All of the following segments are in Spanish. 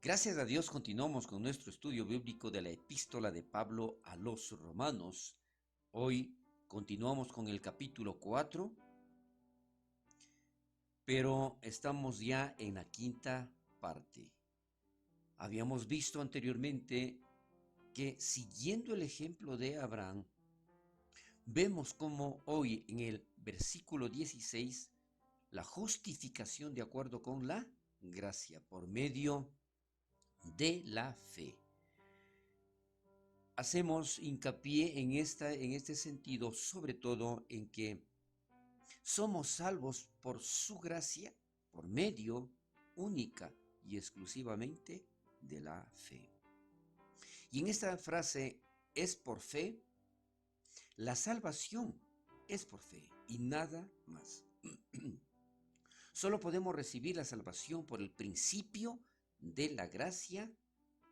Gracias a Dios continuamos con nuestro estudio bíblico de la epístola de Pablo a los Romanos. Hoy continuamos con el capítulo 4, pero estamos ya en la quinta parte. Habíamos visto anteriormente que siguiendo el ejemplo de Abraham, vemos como hoy en el versículo 16, la justificación de acuerdo con la gracia por medio de la fe. Hacemos hincapié en este sentido, sobre todo en que somos salvos por su gracia, por medio única y exclusivamente de la fe. Y en esta frase, es por fe, la salvación es por fe y nada más. Solo podemos recibir la salvación por el principio de la gracia,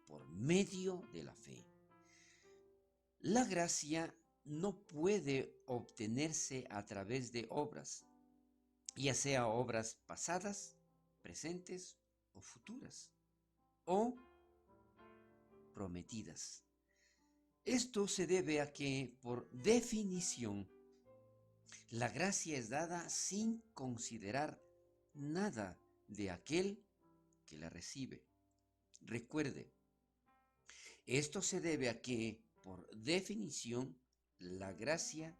por medio de la fe. La gracia no puede obtenerse a través de obras, ya sea obras pasadas, presentes o futuras, o prometidas. Esto se debe a que, por definición, la gracia es dada sin considerar nada de aquel que la recibe. Recuerde, esto se debe a que, por definición, la gracia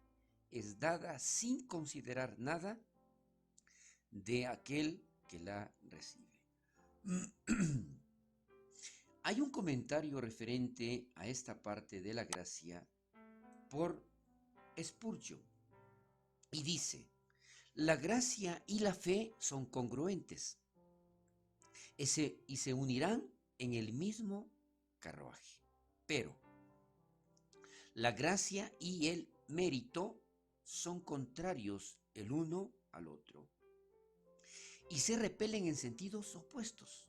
es dada sin considerar nada de aquel que la recibe. Hay un comentario referente a esta parte de la gracia por Spurgeon y dice: la gracia y la fe son congruentes y se unirán en el mismo carruaje. Pero la gracia y el mérito son contrarios el uno al otro y se repelen en sentidos opuestos.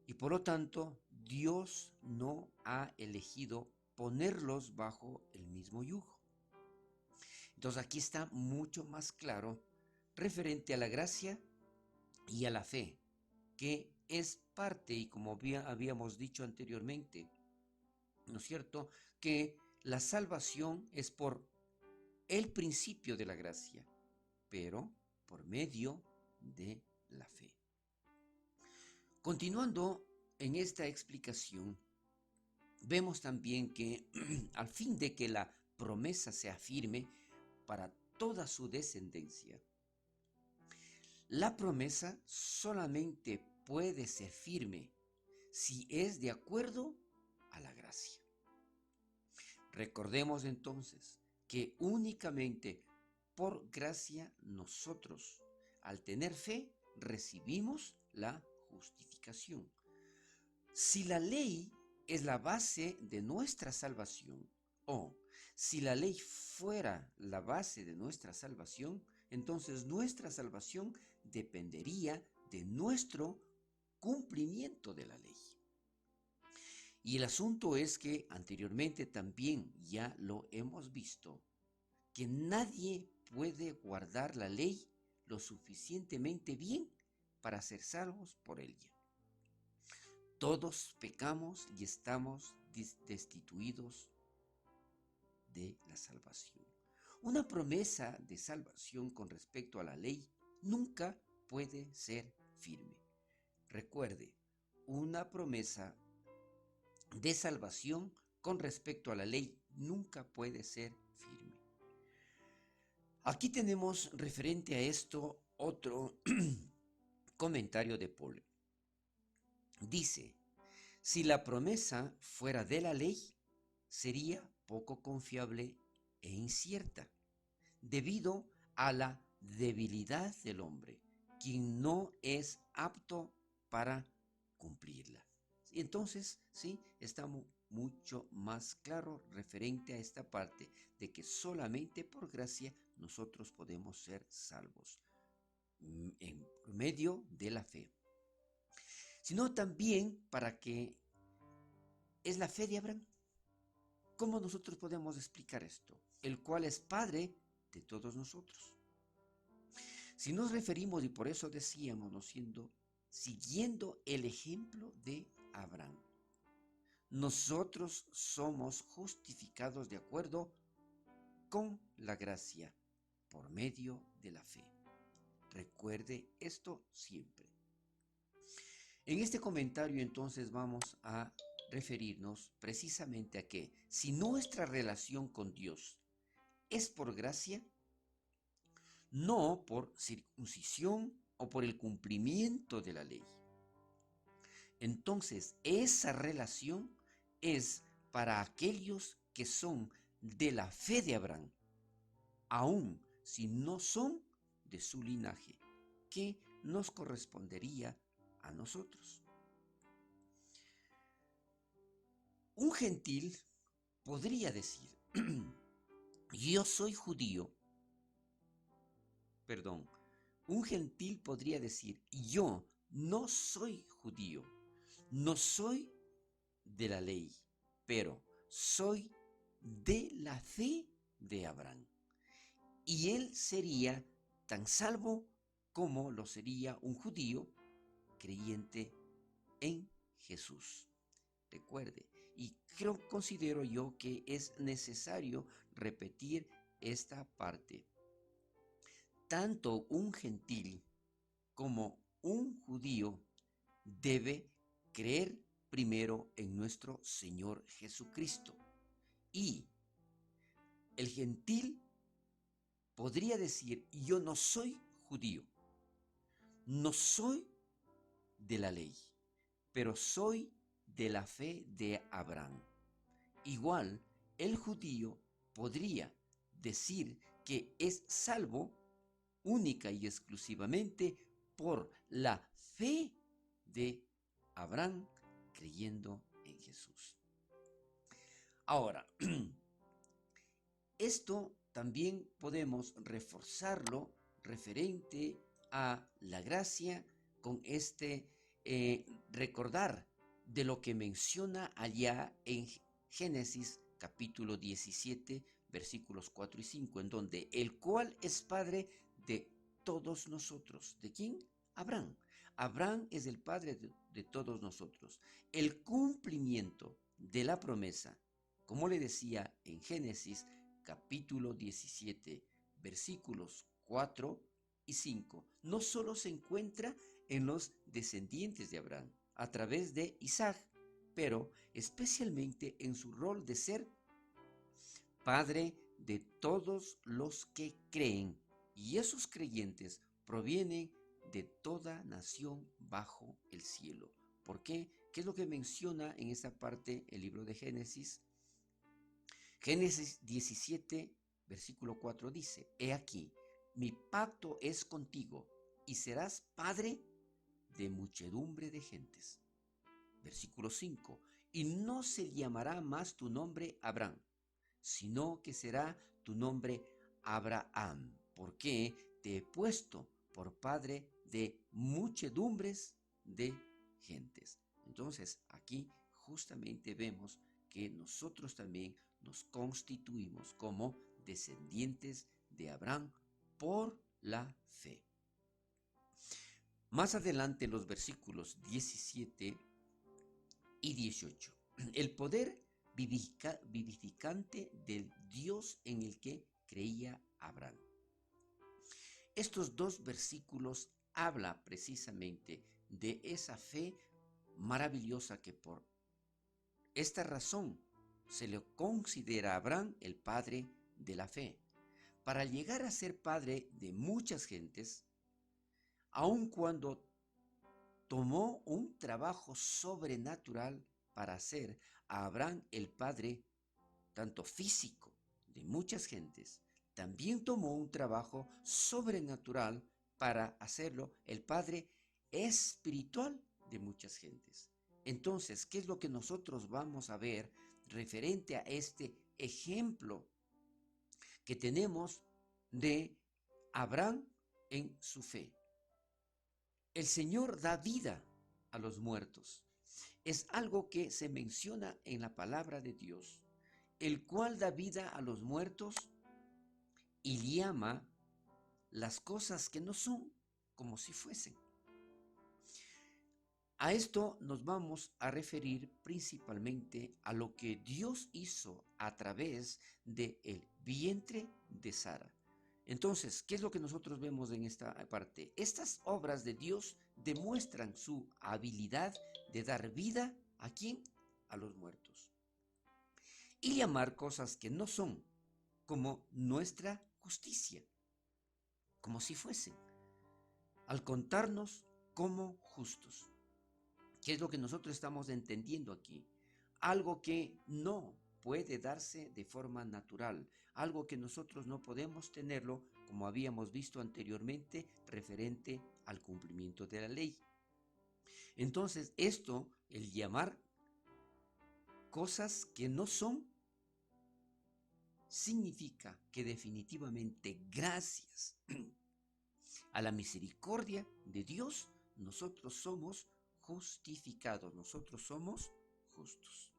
Y por lo tanto, Dios no ha elegido ponerlos bajo el mismo yugo. Entonces aquí está mucho más claro referente a la gracia y a la fe, que es parte, y como habíamos dicho anteriormente, ¿no es cierto?, que la salvación es por el principio de la gracia, pero por medio de la fe. Continuando en esta explicación, vemos también que al fin de que la promesa sea firme para toda su descendencia, la promesa solamente puede ser firme si es de acuerdo a la gracia. Recordemos entonces que únicamente por gracia nosotros, al tener fe, recibimos la justificación. Si la ley es la base de nuestra salvación, o si la ley fuera la base de nuestra salvación, entonces nuestra salvación dependería de nuestro cumplimiento de la ley. Y el asunto es que anteriormente también ya lo hemos visto, que nadie puede guardar la ley lo suficientemente bien para ser salvos por ella. Todos pecamos y estamos destituidos de la salvación. Una promesa de salvación con respecto a la ley nunca puede ser firme. Recuerde, una promesa de salvación con respecto a la ley nunca puede ser firme. Aquí tenemos referente a esto otro comentario de Paul. Dice: si la promesa fuera de la ley, sería poco confiable e incierta, debido a la debilidad del hombre, quien no es apto para cumplirla. Entonces, sí, estamos mucho más claro referente a esta parte de que solamente por gracia nosotros podemos ser salvos en medio de la fe, sino también para que es la fe de Abraham. ¿Cómo nosotros podemos explicar esto? El cual es Padre de todos nosotros. Si nos referimos, y por eso decíamos, no siendo siguiendo el ejemplo de Abraham. Nosotros somos justificados de acuerdo con la gracia por medio de la fe. Recuerde esto siempre. En este comentario entonces vamos a referirnos precisamente a que si nuestra relación con Dios es por gracia, no por circuncisión o por el cumplimiento de la ley, entonces esa relación es para aquellos que son de la fe de Abraham, aun si no son de su linaje, que nos correspondería a nosotros. Un gentil podría decir, yo soy judío, perdón, un gentil podría decir, yo no soy judío, no soy de la ley, pero soy de la fe de Abraham. Y él sería tan salvo como lo sería un judío creyente en Jesús. Recuerde, y considero yo que es necesario repetir esta parte. Tanto un gentil como un judío debe creer primero en nuestro Señor Jesucristo. Y el gentil podría decir, yo no soy judío, no soy de la ley, pero soy de la fe de Abraham. Igual, el judío podría decir que es salvo única y exclusivamente por la fe de Abraham creyendo en Jesús. Ahora, esto también podemos reforzarlo referente a la gracia con recordar de lo que menciona allá en Génesis capítulo 17, versículos 4 y 5, en donde el cual es padre de todos nosotros. ¿De quién? Abraham. Abraham es el padre de todos nosotros. El cumplimiento de la promesa, como le decía en Génesis capítulo 17, versículos 4 y 5, no solo se encuentra en los descendientes de Abraham a través de Isaac, pero especialmente en su rol de ser padre de todos los que creen, y esos creyentes provienen de toda nación bajo el cielo. ¿Por qué? ¿Qué es lo que menciona en esta parte el libro de Génesis? Génesis 17, versículo 4 dice, he aquí, mi pacto es contigo, y serás padre de muchedumbre de gentes. Versículo 5, y no se llamará más tu nombre Abraham, sino que será tu nombre Abraham, porque te he puesto por padre de muchedumbres de gentes. Entonces, aquí justamente vemos que nosotros también nos constituimos como descendientes de Abraham por la fe. Más adelante, en los versículos 17 y 18, el poder vivificante del Dios en el que creía Abraham. Estos dos versículos hablan precisamente de esa fe maravillosa que por esta razón se le considera a Abraham el padre de la fe. Para llegar a ser padre de muchas gentes, aun cuando tomó un trabajo sobrenatural para hacer a Abraham el padre tanto físico de muchas gentes, también tomó un trabajo sobrenatural para hacerlo el padre espiritual de muchas gentes. Entonces, ¿qué es lo que nosotros vamos a ver referente a este ejemplo que tenemos de Abraham en su fe? El Señor da vida a los muertos. Es algo que se menciona en la palabra de Dios, el cual da vida a los muertos y llama las cosas que no son como si fuesen. A esto nos vamos a referir principalmente a lo que Dios hizo a través del vientre de Sara. Entonces, ¿qué es lo que nosotros vemos en esta parte? Estas obras de Dios demuestran su habilidad de dar vida ¿a quién? A los muertos. Y llamar cosas que no son, como nuestra justicia, como si fuesen, al contarnos como justos. ¿Qué es lo que nosotros estamos entendiendo aquí? Algo que no puede darse de forma natural, algo que nosotros no podemos tenerlo, como habíamos visto anteriormente, referente al cumplimiento de la ley. Entonces, esto, el llamar cosas que no son, significa que definitivamente gracias a la misericordia de Dios, nosotros somos justificados, nosotros somos justos.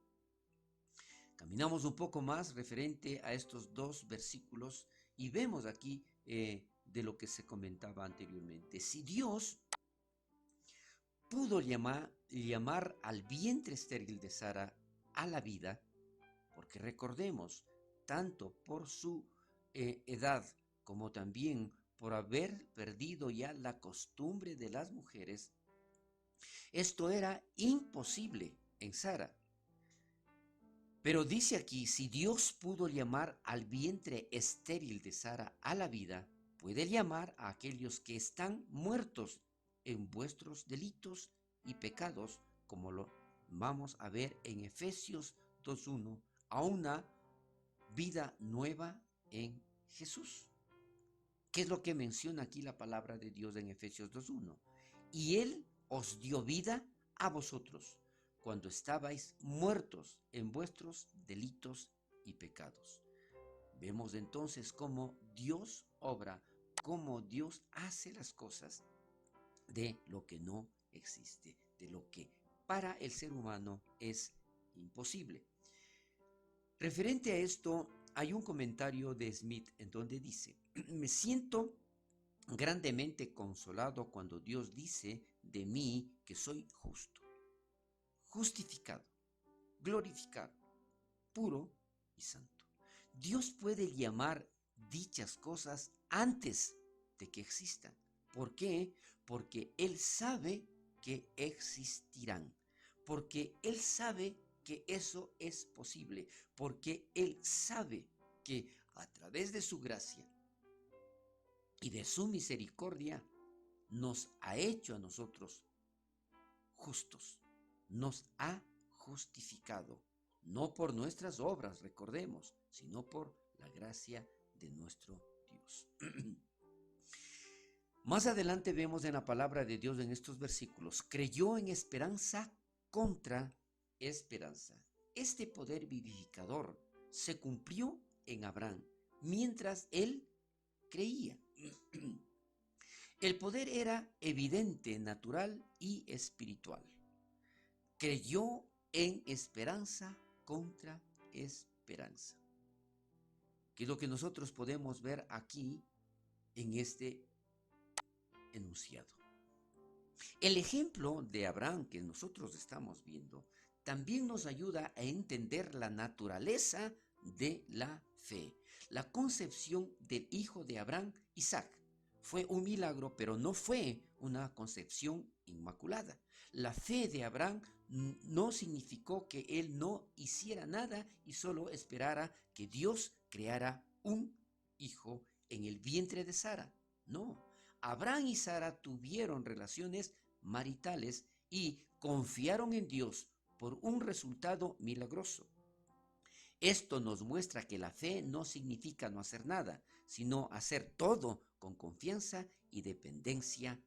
Caminamos un poco más referente a estos dos versículos y vemos aquí de lo que se comentaba anteriormente. Si Dios pudo llamar al vientre estéril de Sara a la vida, porque recordemos, tanto por su edad como también por haber perdido ya la costumbre de las mujeres, esto era imposible en Sara. Pero dice aquí, si Dios pudo llamar al vientre estéril de Sara a la vida, puede llamar a aquellos que están muertos en vuestros delitos y pecados, como lo vamos a ver en Efesios 2:1, a una vida nueva en Jesús. ¿Qué es lo que menciona aquí la palabra de Dios en Efesios 2:1? Y Él os dio vida a vosotros cuando estabais muertos en vuestros delitos y pecados. Vemos entonces cómo Dios obra, cómo Dios hace las cosas de lo que no existe, de lo que para el ser humano es imposible. Referente a esto, hay un comentario de Smith en donde dice, me siento grandemente consolado cuando Dios dice de mí que soy justo, justificado, glorificado, puro y santo. Dios puede llamar dichas cosas antes de que existan. ¿Por qué? Porque Él sabe que existirán, porque Él sabe que eso es posible, porque Él sabe que a través de su gracia y de su misericordia nos ha hecho a nosotros justos, nos ha justificado, no por nuestras obras, recordemos, sino por la gracia de nuestro Dios. Más adelante vemos en la palabra de Dios en estos versículos, creyó en esperanza contra esperanza. Este poder vivificador se cumplió en Abraham mientras él creía. El poder era evidente, natural y espiritual. Creyó en esperanza contra esperanza. Que es lo que nosotros podemos ver aquí en este enunciado. El ejemplo de Abraham que nosotros estamos viendo también nos ayuda a entender la naturaleza de la fe. La concepción del hijo de Abraham, Isaac, fue un milagro, pero no fue una concepción inmaculada. La fe de Abraham no significó que él no hiciera nada y solo esperara que Dios creara un hijo en el vientre de Sara. No, Abraham y Sara tuvieron relaciones maritales y confiaron en Dios por un resultado milagroso. Esto nos muestra que la fe no significa no hacer nada, sino hacer todo con confianza y dependencia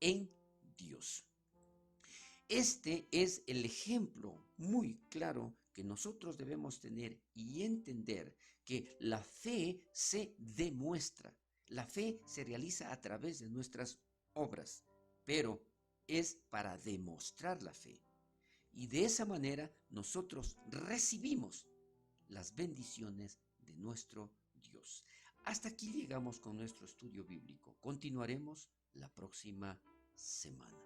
en Dios. Este es el ejemplo muy claro que nosotros debemos tener y entender que la fe se demuestra. La fe se realiza a través de nuestras obras, pero es para demostrar la fe. Y de esa manera nosotros recibimos las bendiciones de nuestro Dios. Hasta aquí llegamos con nuestro estudio bíblico. Continuaremos la próxima semana.